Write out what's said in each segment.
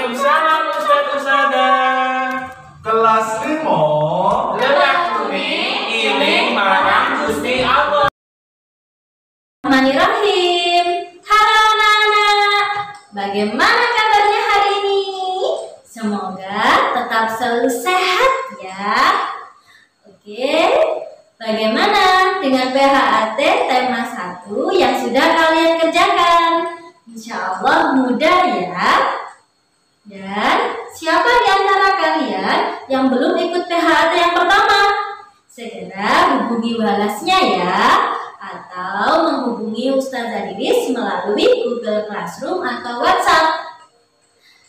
Waalaikumsalam Ustaz Ustazah. Kelas 5 Ledak bumi iling marang Gusti Allah. Bismillahirrahmanirrahim. Halo anak-anak, bagaimana kabarnya hari ini? Semoga tetap selalu sehat ya. Oke, bagaimana dengan PHAT tema 1 yang sudah kalian kerjakan? Insya Allah mudah ya. Dan siapa di antara kalian yang belum ikut PHAT yang pertama? Segera hubungi walasnya ya, atau menghubungi Ustazah Riris melalui Google Classroom atau WhatsApp.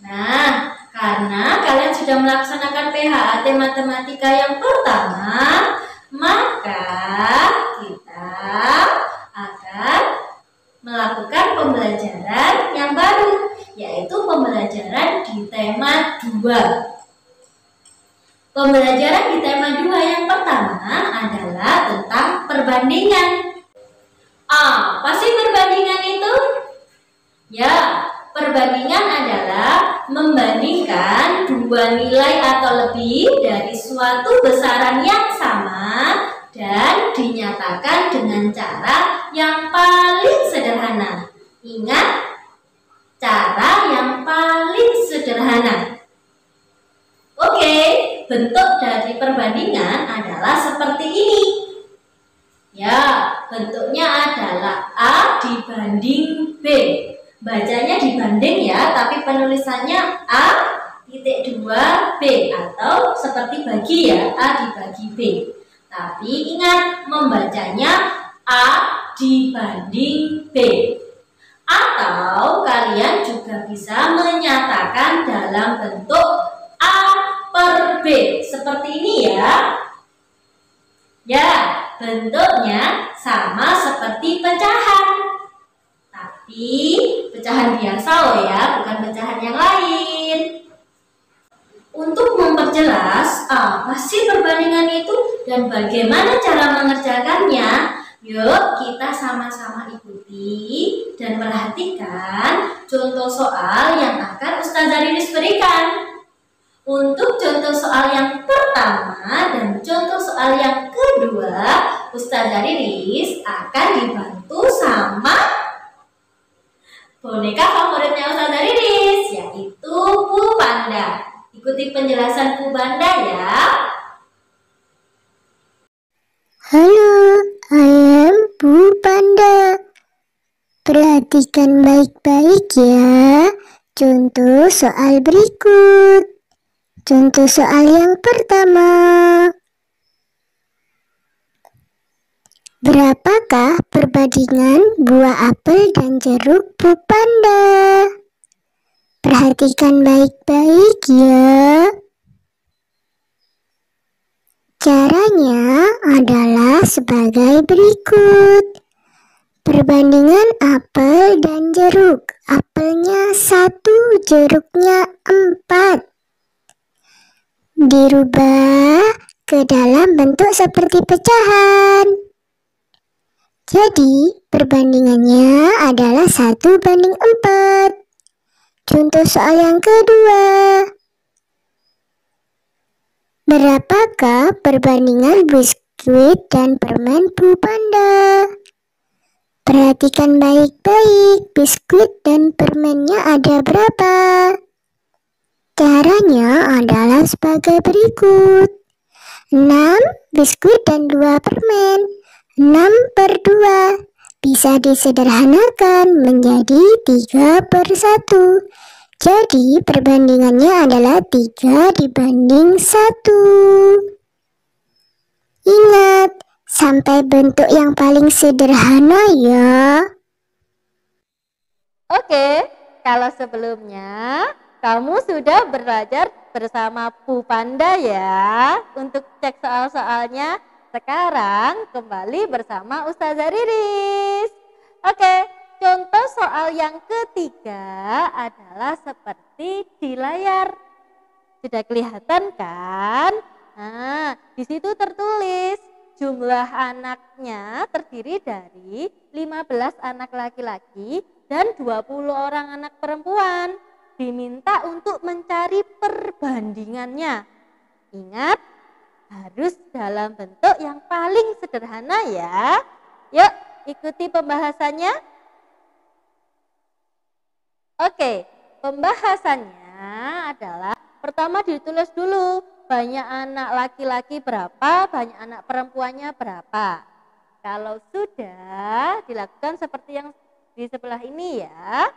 Nah, karena kalian sudah melaksanakan PHAT matematika yang pertama, maka kita akan melakukan pembelajaran yang baru, yaitu pembelajaran di tema 2. Pembelajaran di tema 2 yang pertama adalah tentang perbandingan. Apa sih perbandingan itu? Ya, perbandingan adalah membandingkan dua nilai atau lebih dari suatu besaran yang sama dan dinyatakan dengan cara yang paling sederhana. Ingat, cara yang paling sederhana. Oke, bentuk dari perbandingan adalah seperti ini. Ya, bentuknya adalah A dibanding B. Bacanya dibanding ya, tapi penulisannya A.2B atau seperti bagi ya, A dibagi B. Tapi ingat, membacanya A dibanding B. Atau kalian juga bisa menyatakan dalam bentuk A per B. Seperti ini ya. Ya, bentuknya sama seperti pecahan. Tapi pecahan biasa loh ya, bukan pecahan yang lain. Untuk memperjelas apa sih perbandingan itu dan bagaimana cara mengerjakannya, yuk kita sama-sama ikuti dan perhatikan contoh soal yang akan Ustazah Riris berikan. Untuk contoh soal yang pertama dan contoh soal yang kedua, Ustazah Riris akan dibantu sama boneka favoritnya Ustazah Riris, yaitu Bu Panda. Ikuti penjelasan Bu Panda ya. Halo, I am Bu Panda. Perhatikan baik-baik ya. Contoh soal berikut. Contoh soal yang pertama. Berapakah perbandingan buah apel dan jeruk Bu Panda? Perhatikan baik-baik ya. Caranya adalah sebagai berikut. Perbandingan apel dan jeruk. Apelnya 1, jeruknya 4. Dirubah ke dalam bentuk seperti pecahan. Jadi, perbandingannya adalah 1:4. Contoh soal yang kedua. Berapakah perbandingan biskuit dan permen Bu Panda? Perhatikan baik-baik, biskuit dan permennya ada berapa? Caranya adalah sebagai berikut. 6 biskuit dan 2 permen. 6/2 bisa disederhanakan menjadi 3/1. Jadi perbandingannya adalah 3:1. Ingat, sampai bentuk yang paling sederhana ya. Oke, kalau sebelumnya kamu sudah belajar bersama Bu Panda ya untuk cek soal-soalnya. Sekarang kembali bersama Ustazah Riris. Oke, contoh soal yang ketiga adalah seperti di layar. Sudah kelihatan kan? Nah, di situ tertulis jumlah anaknya terdiri dari 15 anak laki-laki dan 20 orang anak perempuan. diminta untuk mencari perbandingannya. Ingat, harus dalam bentuk yang paling sederhana ya. Yuk, ikuti pembahasannya. Oke, pembahasannya adalah pertama ditulis dulu banyak anak laki-laki berapa, banyak anak perempuannya berapa. Kalau sudah dilakukan seperti yang di sebelah ini ya,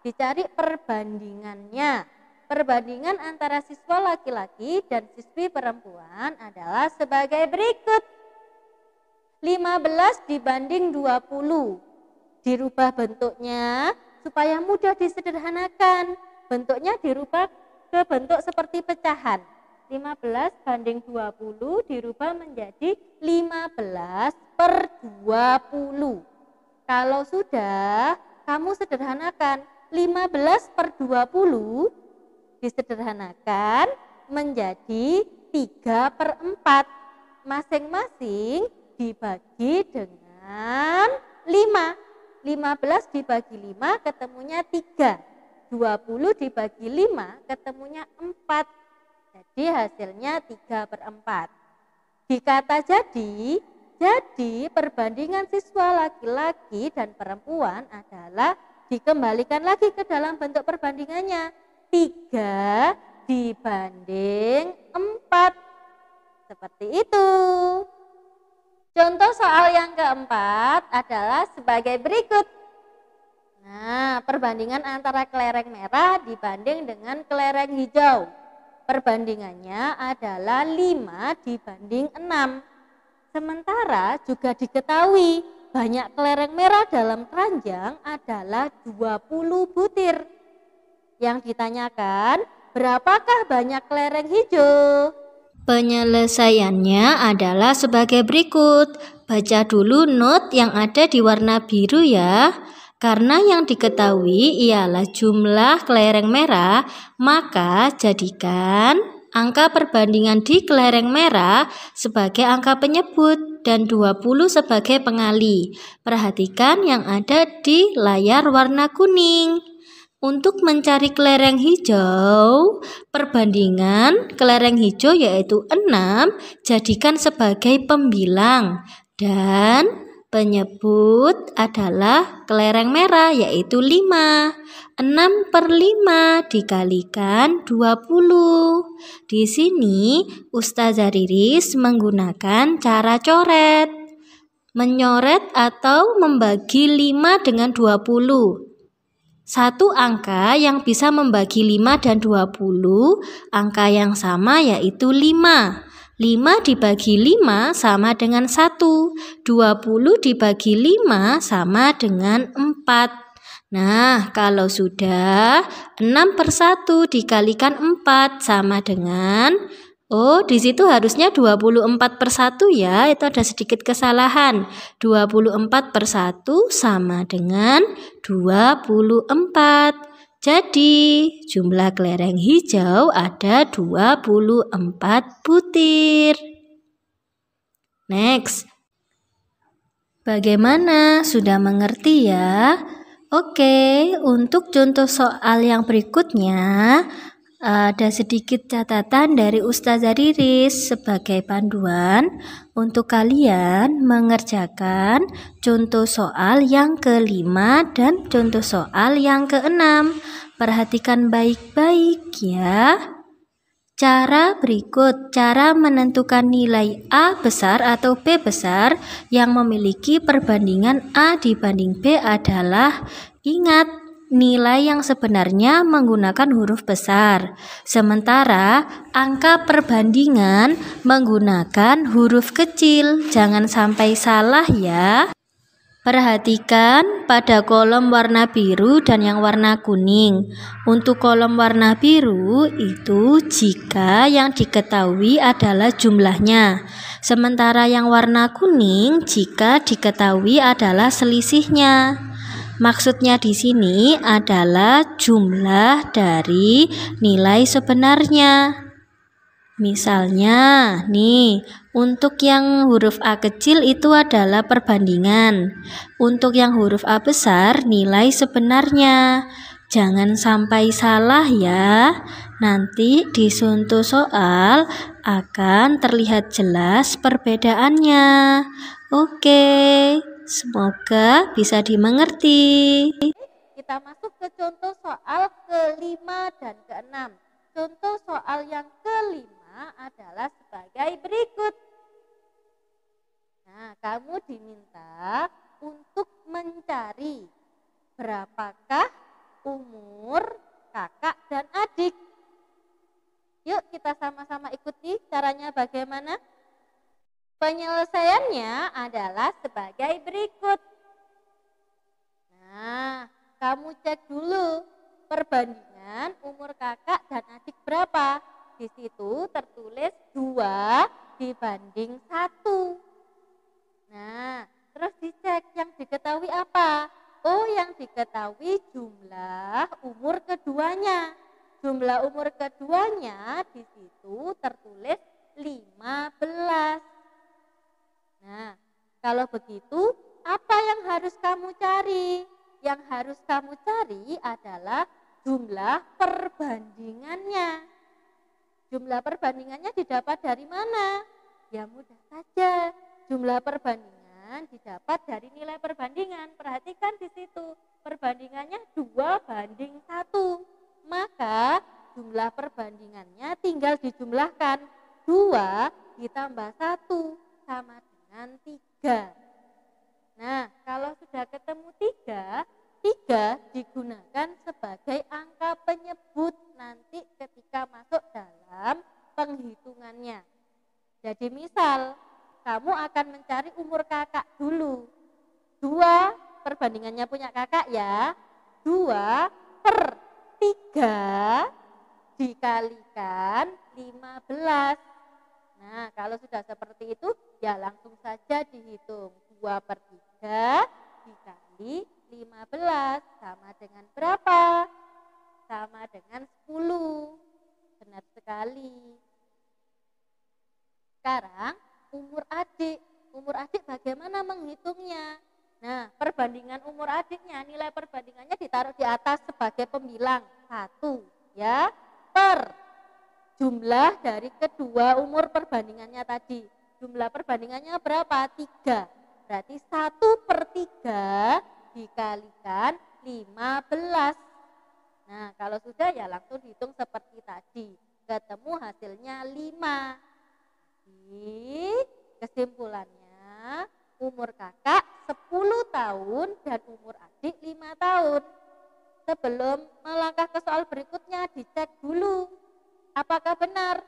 dicari perbandingannya. Perbandingan antara siswa laki-laki dan siswi perempuan adalah sebagai berikut. 15 dibanding 20. Dirubah bentuknya supaya mudah disederhanakan. Bentuknya dirubah ke bentuk seperti pecahan. 15 banding 20 dirubah menjadi 15 per 20. Kalau sudah, kamu sederhanakan 15 per 20 disederhanakan menjadi 3 per 4. Masing-masing dibagi dengan 5. 15 dibagi 5 ketemunya 3. 20 dibagi 5 ketemunya 4. Jadi hasilnya 3 per 4. Dikata jadi perbandingan siswa laki-laki dan perempuan adalah dikembalikan lagi ke dalam bentuk perbandingannya. 3 dibanding 4. Seperti itu. Contoh soal yang keempat adalah sebagai berikut. Nah, perbandingan antara kelereng merah dibanding dengan kelereng hijau. Perbandingannya adalah 5 dibanding 6. Sementara juga diketahui banyak kelereng merah dalam keranjang adalah 20 butir. Yang ditanyakan, berapakah banyak kelereng hijau? Penyelesaiannya adalah sebagai berikut. Baca dulu not yang ada di warna biru ya. Karena yang diketahui ialah jumlah kelereng merah, maka jadikan angka perbandingan di kelereng merah sebagai angka penyebut dan 20 sebagai pengali. Perhatikan yang ada di layar warna kuning. Untuk mencari kelereng hijau, perbandingan kelereng hijau yaitu 6 jadikan sebagai pembilang dan penyebut adalah kelereng merah yaitu 5. 6 per 5 dikalikan 20. Di sini Ustazah Riris menggunakan cara coret. Menyoret atau membagi 5 dengan 20. Satu angka yang bisa membagi 5 dan 20, angka yang sama yaitu 5. 5 dibagi 5 sama dengan 1. 20 dibagi 5 sama dengan 4. Nah, kalau sudah 6 per 1 dikalikan 4 sama dengan, di situ harusnya 24 per 1 ya, itu ada sedikit kesalahan. 24 per 1 sama dengan 24. Jadi jumlah kelereng hijau ada 24 butir. Next. Bagaimana? Sudah mengerti ya? Oke, untuk contoh soal yang berikutnya ada sedikit catatan dari Ustazah Riris sebagai panduan untuk kalian mengerjakan contoh soal yang kelima dan contoh soal yang keenam. Perhatikan baik-baik ya. Cara berikut, cara menentukan nilai A besar atau B besar yang memiliki perbandingan A dibanding B adalah, ingat, nilai yang sebenarnya menggunakan huruf besar, sementara angka perbandingan menggunakan huruf kecil. Jangan sampai salah ya. Perhatikan pada kolom warna biru dan yang warna kuning. Untuk kolom warna biru itu jika yang diketahui adalah jumlahnya, sementara yang warna kuning jika diketahui adalah selisihnya. Maksudnya di sini adalah jumlah dari nilai sebenarnya. Misalnya, nih, untuk yang huruf A kecil itu adalah perbandingan. Untuk yang huruf A besar, nilai sebenarnya. Jangan sampai salah ya. Nanti di contoh soal akan terlihat jelas perbedaannya. Oke, semoga bisa dimengerti. Kita masuk ke contoh soal kelima dan keenam. Contoh soal yang kelima adalah sebagai berikut. Nah, kamu diminta untuk mencari berapakah umur kakak dan adik. Yuk kita sama-sama ikuti caranya bagaimana. Penyelesaiannya adalah sebagai berikut. Nah, kamu cek dulu perbandingan umur kakak dan adik berapa. Di situ tertulis 2 dibanding 1. Nah, terus dicek yang diketahui apa? Oh, yang diketahui jumlah umur keduanya. Jumlah umur keduanya di situ tertulis 15. Nah, kalau begitu apa yang harus kamu cari? Yang harus kamu cari adalah jumlah perbandingannya. Jumlah perbandingannya didapat dari mana? Ya mudah saja. Jumlah perbandingan didapat dari nilai perbandingan. Perhatikan di situ, perbandingannya 2:1. Maka jumlah perbandingannya tinggal dijumlahkan. 2 ditambah 1 sama dengan 3. Nah, kalau sudah ketemu 3 digunakan sebagai angka penyebut nanti ketika masuk dalam penghitungannya. Jadi misal, kamu akan mencari umur kakak dulu. 2 perbandingannya punya kakak ya. 2/3 dikalikan 15. Nah, kalau sudah seperti itu, ya langsung saja dihitung. 2/3 dikali 15 sama dengan berapa? Sama dengan 10. Benar sekali. Sekarang umur adik. Umur adik bagaimana menghitungnya? Nah, perbandingan umur adiknya, nilai perbandingannya ditaruh di atas sebagai pembilang 1 ya, per jumlah dari kedua umur perbandingannya tadi. Jumlah perbandingannya berapa? 3. Berarti 1/3 dikalikan 15. Nah, kalau sudah ya langsung dihitung seperti tadi. Ketemu hasilnya 5. Jadi, kesimpulannya umur kakak 10 tahun dan umur adik 5 tahun. Sebelum melangkah ke soal berikutnya, dicek dulu apakah benar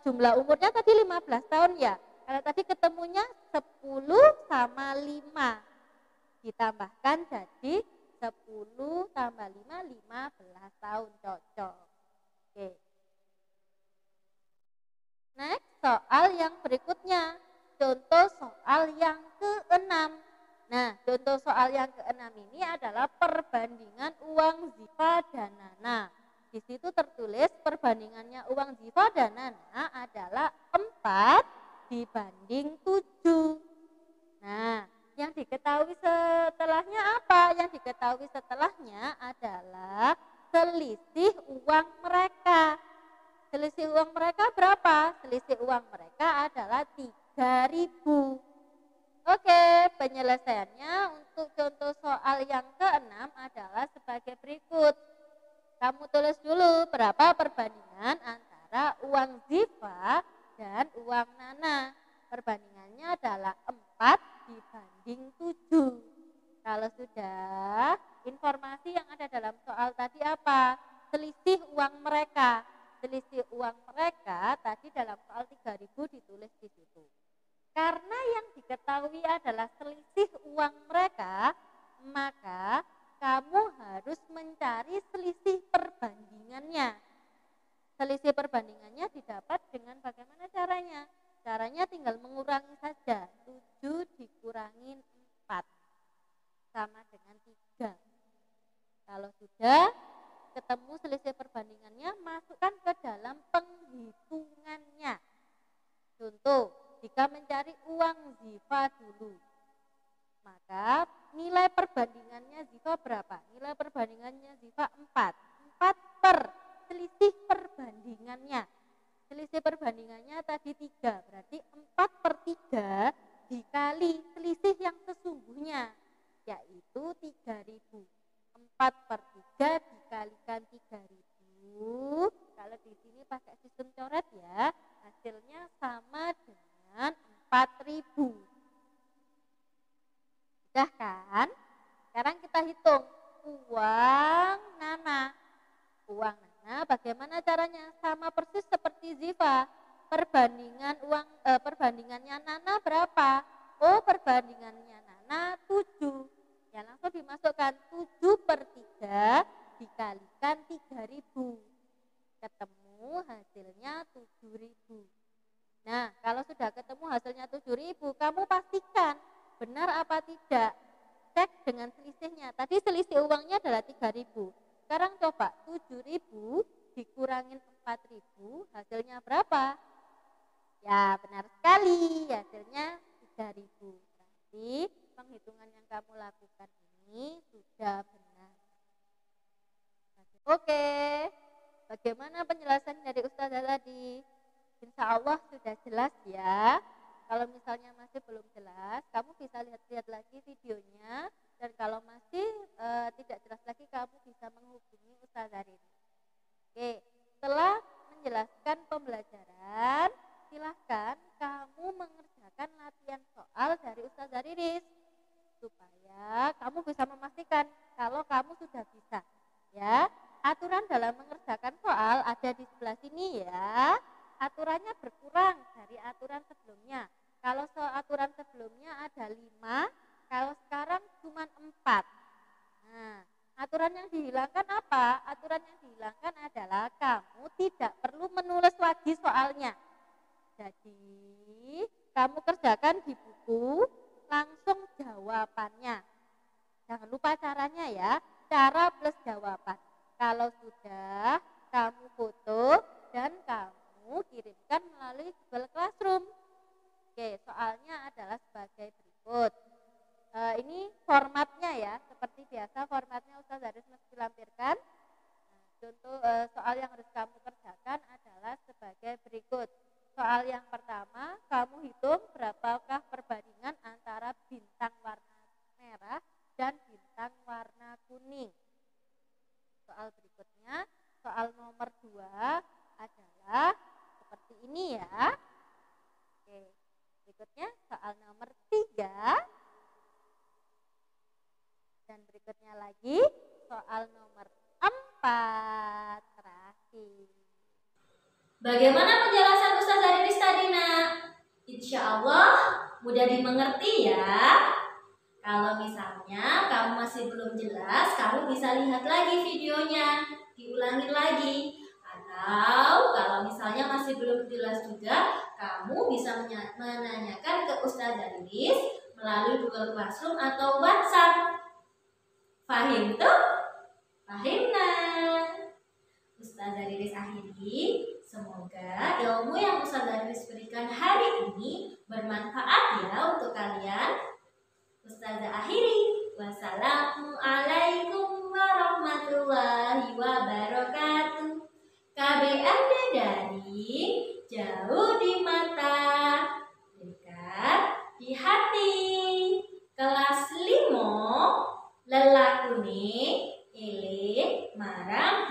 jumlah umurnya tadi 15 tahun ya. Kalau tadi ketemunya 10 sama 5. Ditambahkan jadi 10 tambah 5, 15 tahun, cocok. Oke. Next, soal yang berikutnya. Contoh soal yang ke-6. Nah, contoh soal yang ke-6 ini adalah perbandingan uang Ziva dan Nana. Di situ tertulis perbandingannya uang Ziva dan Nana adalah 4/7. Nah, yang diketahui setelahnya apa? Yang diketahui setelahnya adalah selisih uang mereka. Selisih uang mereka berapa? Selisih uang mereka adalah 3.000. Oke, penyelesaiannya untuk contoh soal yang ke-6 adalah sebagai berikut. Kamu tulis dulu berapa perbandingan antara uang Ziva dan uang Nana. Perbandingannya adalah 4/7. Kalau sudah, informasi yang ada dalam soal tadi apa? Selisih uang mereka. Selisih uang mereka tadi dalam soal 3.000 ditulis di situ. Karena yang diketahui adalah selisih uang mereka, maka kamu harus mencari selisih perbandingannya. Selisih perbandingannya didapat dengan bagaimana caranya? Caranya tinggal mengurangi saja. 7 dikurangi 4 sama dengan 3. Kalau sudah ketemu selisih perbandingannya, masukkan ke dalam penghitungannya. Contoh, jika mencari uang Ziva dulu, maka nilai perbandingannya Ziva berapa? Nilai perbandingannya Ziva 4. 4 per selisih perbandingannya. Selisih perbandingannya tadi 3, berarti 4 per 3 dikali selisih yang sesungguhnya, yaitu 3.000. 4 per 3 dikalikan 3.000. Kalau di sini pakai sistem coret ya, hasilnya sama dengan 4.000. Sudah kan? Sekarang kita hitung uang Nana. Uang Nana bagaimana caranya? Sama persis seperti Ziva. Perbandingannya Nana berapa? Oh, perbandingannya Nana 7. Ya, langsung dimasukkan 7 per 3 dikalikan 3.000. Ketemu hasilnya 7.000. Nah, kalau sudah ketemu hasilnya 7.000, kamu pastikan benar apa tidak. Cek dengan selisihnya. Tadi selisih uangnya adalah 3.000. Sekarang coba 7.000 dikurangin 4.000, hasilnya berapa? Ya, benar sekali. Hasilnya 3.000. Berarti penghitungan yang kamu lakukan ini sudah benar. Oke. Bagaimana penjelasan dari Ustazah tadi? Insya Allah sudah jelas ya. Kalau misalnya masih belum jelas, kamu bisa lihat-lihat lagi videonya. Dan kalau masih tidak jelas lagi, kamu bisa menghubungi Ustazah Riris. Oke, setelah menjelaskan pembelajaran, silahkan kamu mengerjakan latihan soal dari Ustazah Riris. Supaya kamu bisa memastikan kalau kamu sudah bisa. Ya, aturan dalam mengerjakan soal ada di sebelah sini ya. Aturannya berkurang dari aturan sebelumnya. Kalau aturan sebelumnya ada 5, kalau sekarang cuma 4. Nah, aturan yang dihilangkan apa? Aturan yang dihilangkan adalah kamu tidak perlu menulis lagi soalnya. Jadi, kamu kerjakan di buku, langsung jawabannya. Jangan lupa caranya ya, cara plus jawaban. Kalau sudah, kamu foto dan kamu kirimkan melalui Google Classroom. Oke, soalnya adalah sebagai berikut. Ini formatnya ya, seperti biasa formatnya Ustazah Riris mesti lampirkan. Nah, contoh soal yang harus kamu kerjakan adalah sebagai berikut. Soal yang pertama, kamu hitung berapakah perbandingan antara bintang warna merah dan bintang warna kuning. Soal berikutnya, soal nomor 2 adalah seperti ini ya. Oke, berikutnya soal nomor 3. Dan berikutnya lagi soal nomor 4 terakhir. Bagaimana penjelasan Ustazah Riris tadi, Nak? Insya Allah mudah dimengerti ya. Kalau misalnya kamu masih belum jelas, kamu bisa lihat lagi videonya, diulangin lagi. Atau kalau misalnya masih belum jelas juga, kamu bisa menanyakan ke Ustazah Riris melalui Google Classroom atau WhatsApp. Fahim tuh? Fahimna. Ustazah Riris akhiri, semoga ilmu yang Ustazah Riris berikan hari ini bermanfaat ya untuk kalian. Ustazah akhiri, wassalamualaikum warahmatullahi wabarakatuh. KBM dari jauh di mata, dekat di hati. Kelas 5 lelakune ele marang